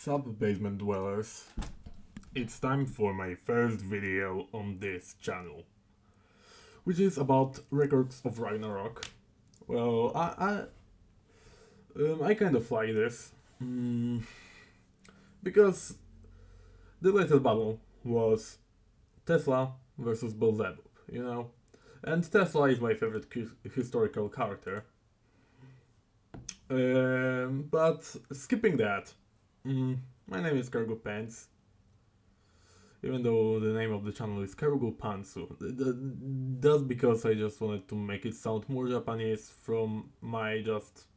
Sub-basement dwellers, it's time for my first video on this channel, which is about Records of Ragnarok. Well, I kind of like this, because the latest battle was Tesla versus Beelzebub, and Tesla is my favorite historical character. But skipping that, my name is Cargo Pants, even though the name of the channel is Cargo Pantsu. That's because I just wanted to make it sound more Japanese from my just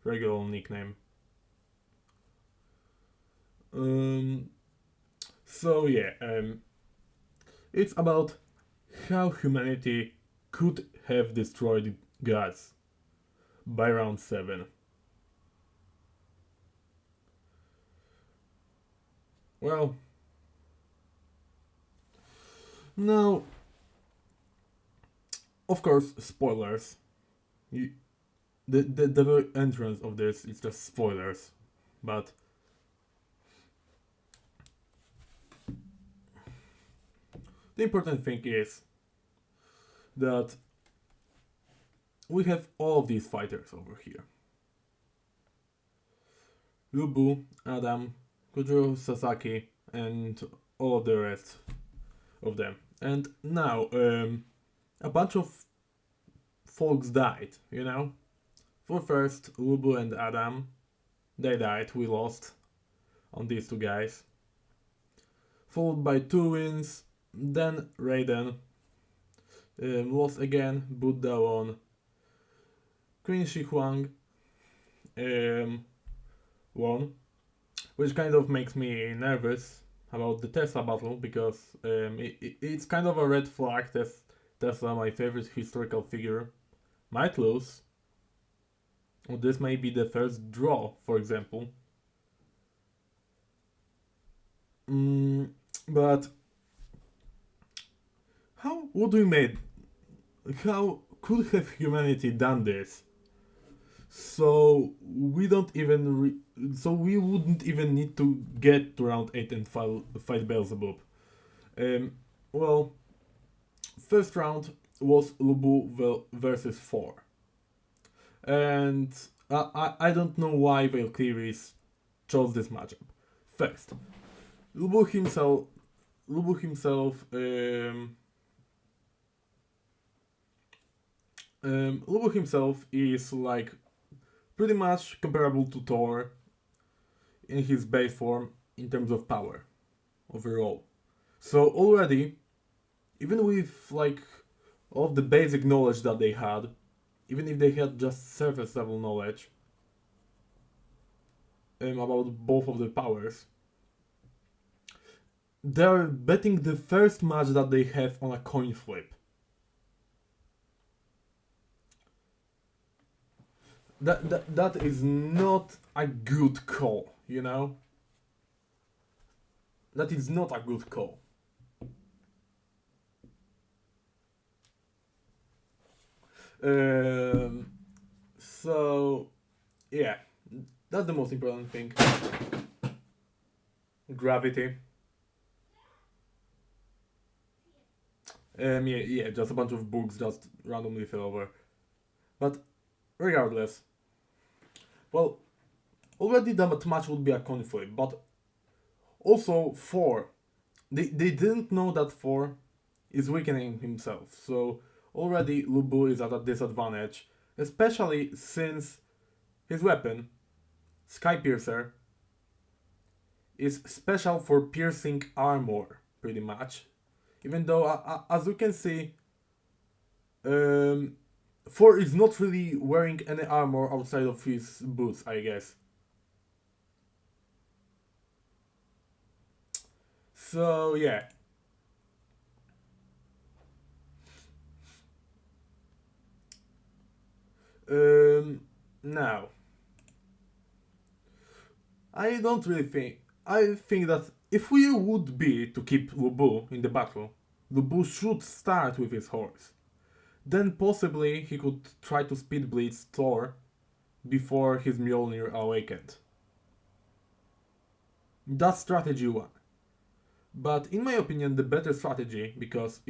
regular nickname. So yeah, it's about how humanity could have destroyed gods by round 7. Well, now, of course, spoilers. The very entrance of this is just spoilers, but the important thing is that we have all of these fighters over here. Lubu, Adam, Kojiro Sasaki, and all of the rest of them. And now, a bunch of folks died, For first, Lubu and Adam, they died, we lost on these two guys. Followed by two wins, then Raiden lost again, Buddha won. Queen Shi Huang won, which kind of makes me nervous about the Tesla battle, because it's kind of a red flag that Tesla, my favorite historical figure, might lose. Or this may be the first draw, for example. But how would we made? How could have humanity done this? So we don't even so we wouldn't even need to get to round 8 and fight Beelzebub. Well, first round was Lubu versus 4. And I don't know why Valkyries chose this matchup. First, Lubu himself is like pretty much comparable to Thor in his base form in terms of power overall. So already, even with like all of the basic knowledge that they had, even if they had just surface level knowledge about both of the powers, they're betting the first match that they have on a coin flip. That is not a good call, That is not a good call. So, yeah, that's the most important thing. Gravity. Yeah, just a bunch of books just randomly fell over. But regardless, well, already that match would be a coin flip, but also 4. They didn't know that 4 is weakening himself, so already Lubu is at a disadvantage, especially since his weapon, Sky Piercer, is special for piercing armor, pretty much. Even though, as you can see, 4 is not really wearing any armor outside of his boots, I guess. So, yeah. Now, I think that if we would be to keep Lubu in the battle, Lubu should start with his horse. Then possibly he could try to speed blitz Thor before his Mjolnir awakened. That's strategy 1. But in my opinion, the better strategy, because,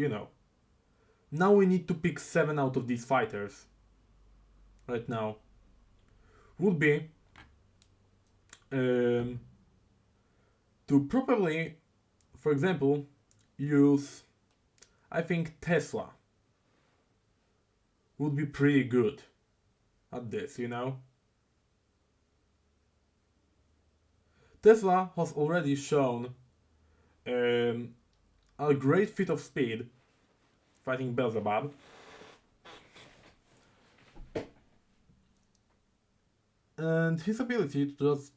now we need to pick 7 out of these fighters right now, would be um, to probably, for example, use, I think Tesla would be pretty good at this. Tesla has already shown um, a great feat of speed fighting Beelzebub. And his ability to just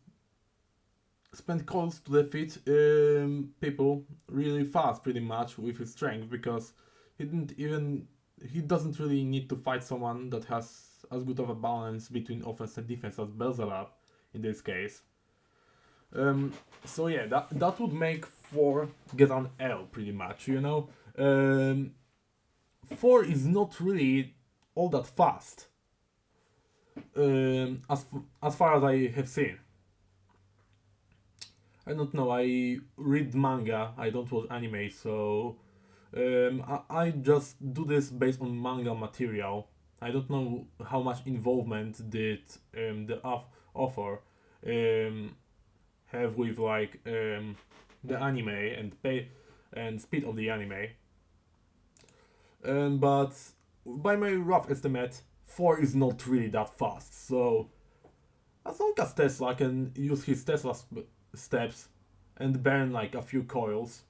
spend coils to defeat people really fast, pretty much, with his strength, because he doesn't really need to fight someone that has as good of a balance between offense and defense as Beelzebub in this case. So yeah, that would make 4 get an L pretty much. 4 is not really all that fast, as far as I have seen. I don't know, I read manga, I don't watch anime, so I just do this based on manga material. I don't know how much involvement did the author have with the anime and speed of the anime. But by my rough estimate, 4 is not really that fast. So as long as Tesla can use his Tesla steps and burn like a few coils,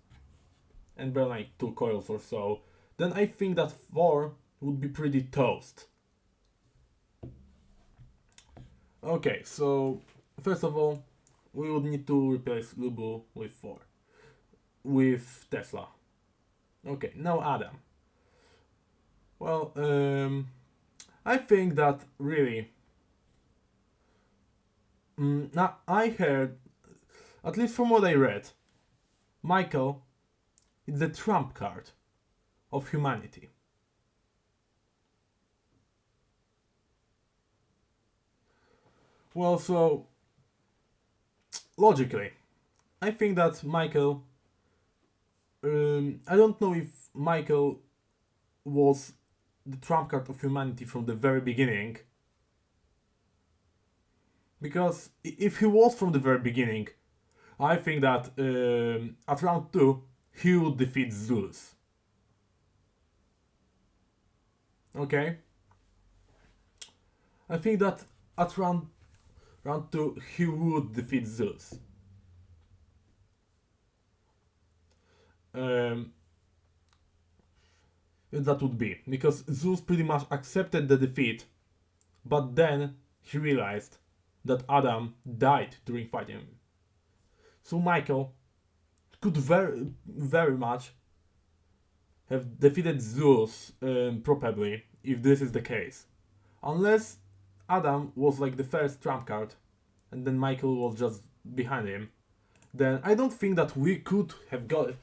and burn like 2 coils or so, then I think that 4 would be pretty toast. Okay, so first of all, we would need to replace Lubu with Tesla. Okay, now Adam. Well, I think that really, now I heard, at least from what I read, Michael is the trump card of humanity. Well, so logically, I think that Michael. I don't know if Michael was the trump card of humanity from the very beginning. Because if he was from the very beginning, I think that at round 2 he would defeat Zeus. Okay? I think that at round 2 he would defeat Zeus. That would be because Zeus pretty much accepted the defeat, but then he realized that Adam died during fighting. So Michael could very, very much have defeated Zeus probably if this is the case, unless Adam was like the first trump card, and then Michael was just behind him. Then I don't think that we could have gotten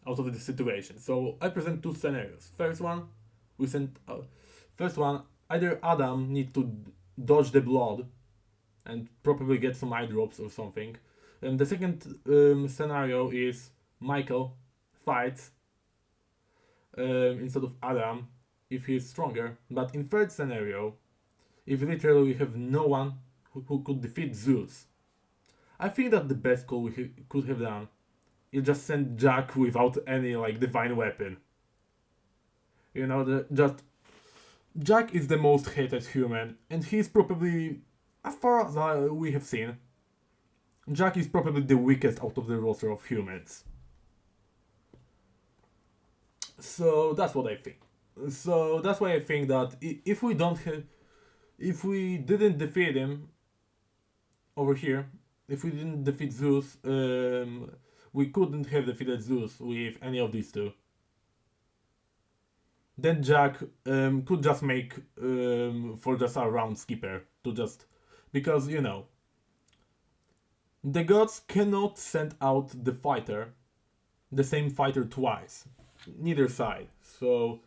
out of this situation. So I present 2 scenarios. First one, either Adam need to dodge the blood and probably get some eye drops or something. And the second scenario is Michael fights instead of Adam if he's stronger. But in third scenario, if literally we have no one who could defeat Zeus, I think that the best call we could have done is just send Jack without any like divine weapon. Jack is the most hated human, and he's probably, as far as we have seen, Jack is probably the weakest out of the roster of humans. So that's what I think. So that's why I think that if we didn't defeat him over here, if we didn't defeat Zeus, we couldn't have defeated Zeus with any of these 2. Then Jack could just make for just a round skipper to just, because the gods cannot send out the same fighter twice, neither side. So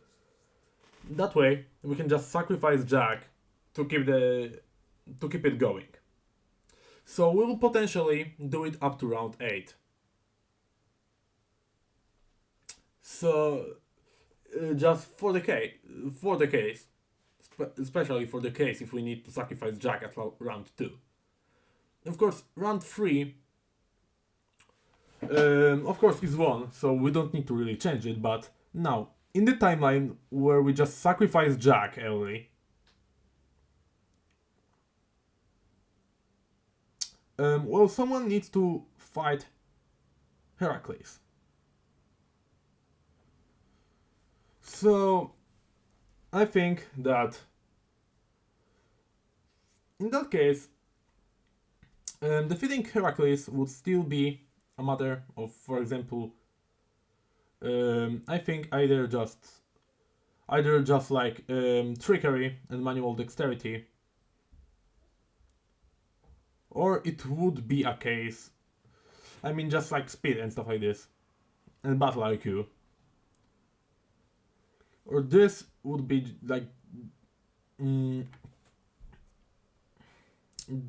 that way we can just sacrifice Jack to keep it going. So we'll potentially do it up to round 8. So just for the case, especially for the case if we need to sacrifice Jack at round 2. Of course, round 3, of course, is 1, so we don't need to really change it, but now, in the timeline where we just sacrifice Jack early, well, someone needs to fight Heracles. So, I think that in that case, defeating Heracles would still be a matter of, for example, I think either just like trickery and manual dexterity, or it would be a case, I mean, just like speed and stuff like this, and battle IQ, or this would be like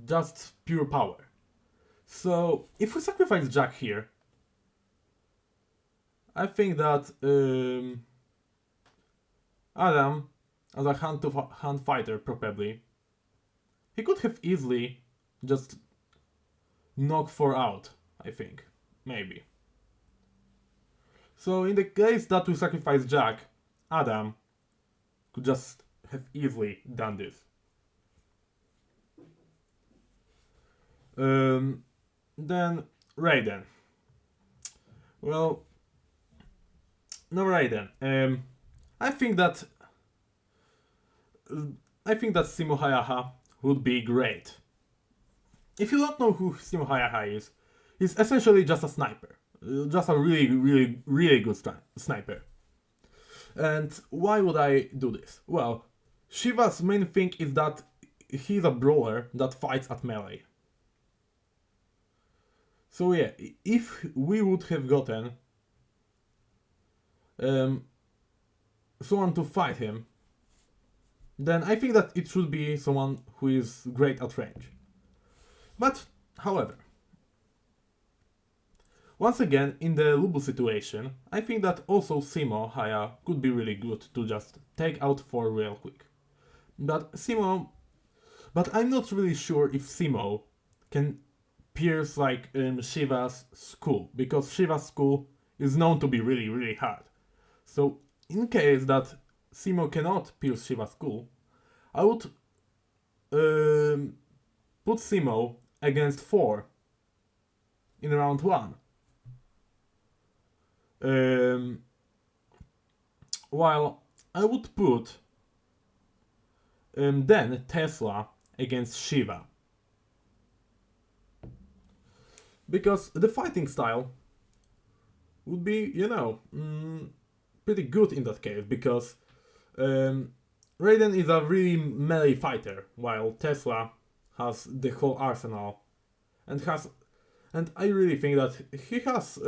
just pure power. So if we sacrifice Jack here, I think that Adam, as a hand fighter, probably he could have easily just knocked 4 out. I think maybe. So in the case that we sacrifice Jack, Adam could just have easily done this. Then Raiden. Well, no Raiden. I think that Simo Hayaha would be great. If you don't know who Simo Hayaha is, he's essentially just a sniper, just a really good sniper. And why would I do this? Well, Shiva's main thing is that he's a brawler that fights at melee. So yeah, if we would have gotten someone to fight him, then I think that it should be someone who is great at range. But, however, once again, in the Lubu situation, I think that also Simo Haya could be really good to just take out 4 real quick. But I'm not really sure if Simo can pierce like Shiva's skull, because Shiva's skull is known to be really hard. So in case that Simo cannot pierce Shiva's skull, I would put Simo against 4 in round 1. While I would put then Tesla against Shiva. Because the fighting style would be, pretty good in that case, because Raiden is a really melee fighter, while Tesla has the whole arsenal, and I really think that he has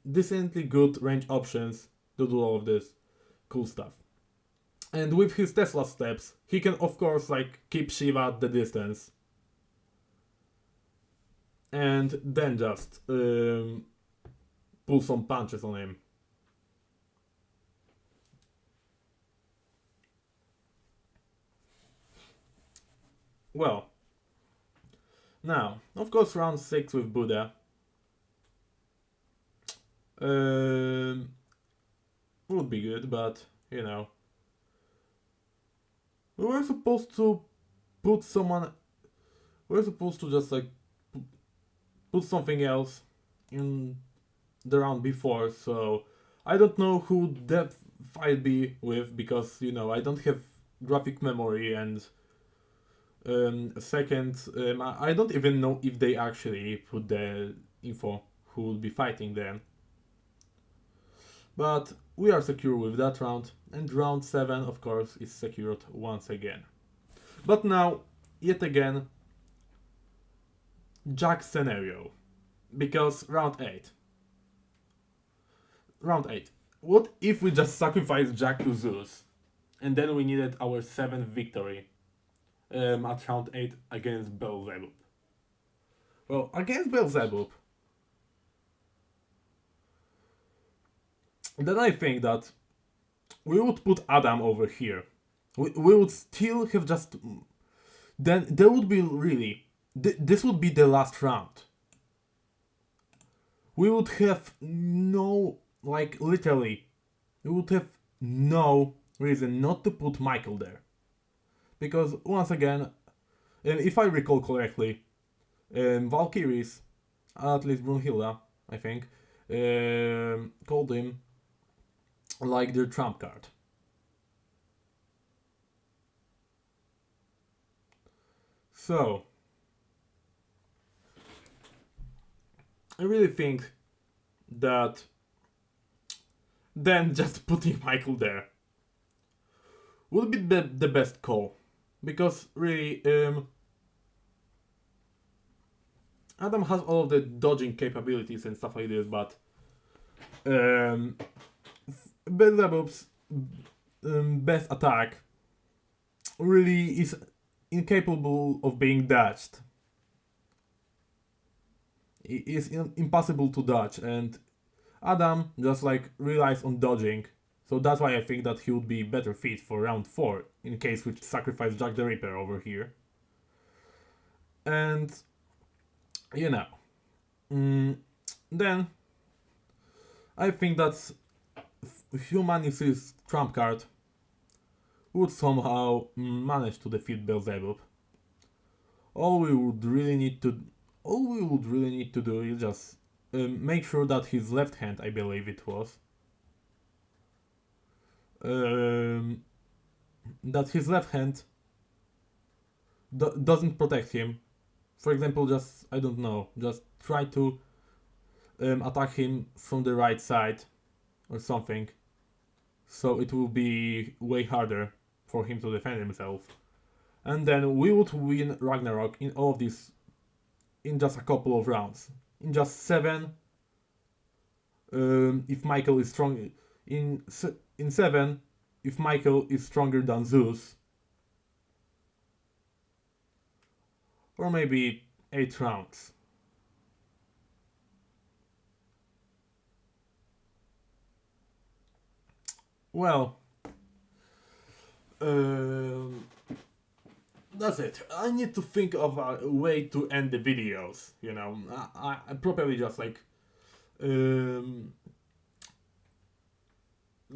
decently good range options to do all of this cool stuff. And with his Tesla steps, he can of course like keep Shiva at the distance, and then just pull some punches on him. Well, now, of course, round 6 with Buddha would be good, but we were supposed to put someone. We were supposed to just like put something else in the round before, so I don't know who that fight be with, because I don't have graphic memory, and second, I don't even know if they actually put the info who will be fighting then. But we are secure with that round, and round 7 of course is secured once again. But now, yet again, Jack scenario, because round 8. What if we just sacrifice Jack to Zeus, and then we needed our 7th victory at round 8 against Beelzebub? Well, against Beelzebub, then I think that we would put Adam over here. We would still have just. Then there would be really. This would be the last round. We would have no. Like, literally. We would have no reason not to put Michael there. Because, once again, if I recall correctly, Valkyries, at least Brunhilde, I think, called him like their trump card. So, I really think that then just putting Michael there would be the best call. Because really, Adam has all of the dodging capabilities and stuff like this, but Beelzebub's best attack really is incapable of being dodged. It is impossible to dodge, and Adam just like relies on dodging. So that's why I think that he would be better fit for round 4, in case we sacrifice Jack the Ripper over here. And, you know, then I think that Humanity's trump card would somehow manage to defeat Beelzebub. All we would really need to do is just make sure that his left hand, I believe it was, that his left hand doesn't protect him. For example, just, I don't know, just try to attack him from the right side or something, so it will be way harder for him to defend himself. And then we would win Ragnarok in all of these in just a couple of rounds. In just 7, if Michael is strong. In 7, if Michael is stronger than Zeus. Or maybe 8 rounds. Well, that's it. I need to think of a way to end the videos. You know, I probably just like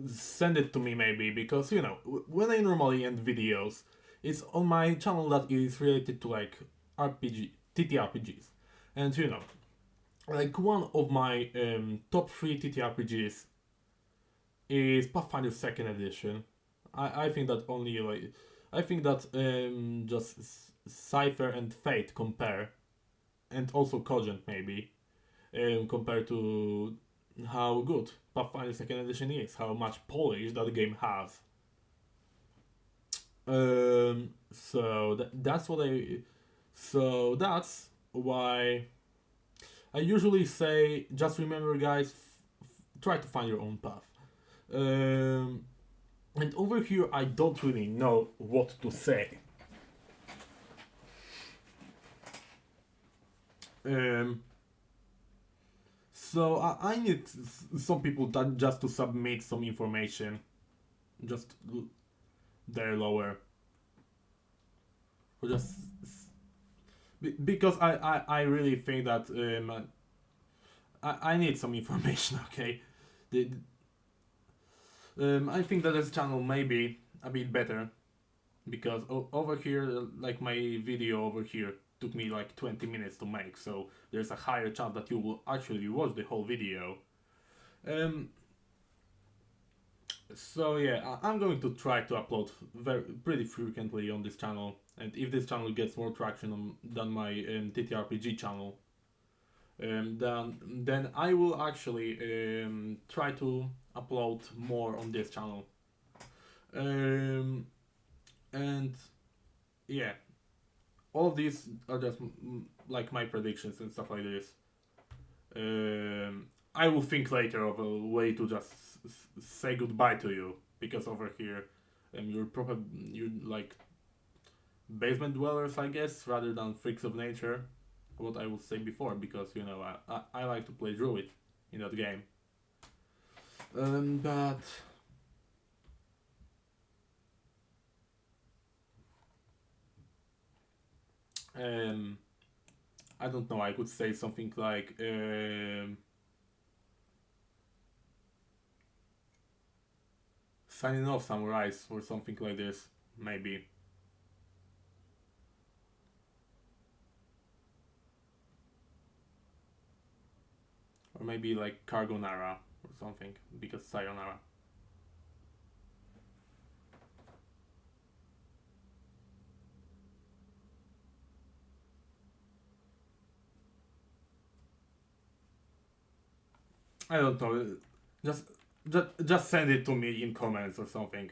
send it to me maybe, because you know, when I normally end videos, it's on my channel that is related to like TTRPGs, and you know, like one of my top 3 TTRPGs is Pathfinder 2nd edition. I think that only like I think that just Cypher and Fate compare, and also Cogent maybe, compared to how good Pathfinder 2nd edition is, how much polish that game has. That's what I. So that's why I usually say, just remember, guys, try to find your own path. And over here, I don't really know what to say. So I need some people that just to submit some information, just there lower, or just because I really think that I need some information. Okay, I think that this channel may be a bit better, because over here, like my video over here took me like 20 minutes to make, so there's a higher chance that you will actually watch the whole video. So yeah, I'm going to try to upload pretty frequently on this channel, and if this channel gets more traction than my TTRPG channel, then I will actually try to upload more on this channel. And yeah, all of these are just like my predictions and stuff like this. I will think later of a way to just say goodbye to you, because over here you're like basement dwellers, I guess, rather than freaks of nature. what I would say before, because you know I like to play druid in that game. But um, I don't know. I could say something like signing off samurais or something like this, maybe. Or maybe like Carbonara or something, because Sayonara. I don't know. Just just send it to me in comments or something.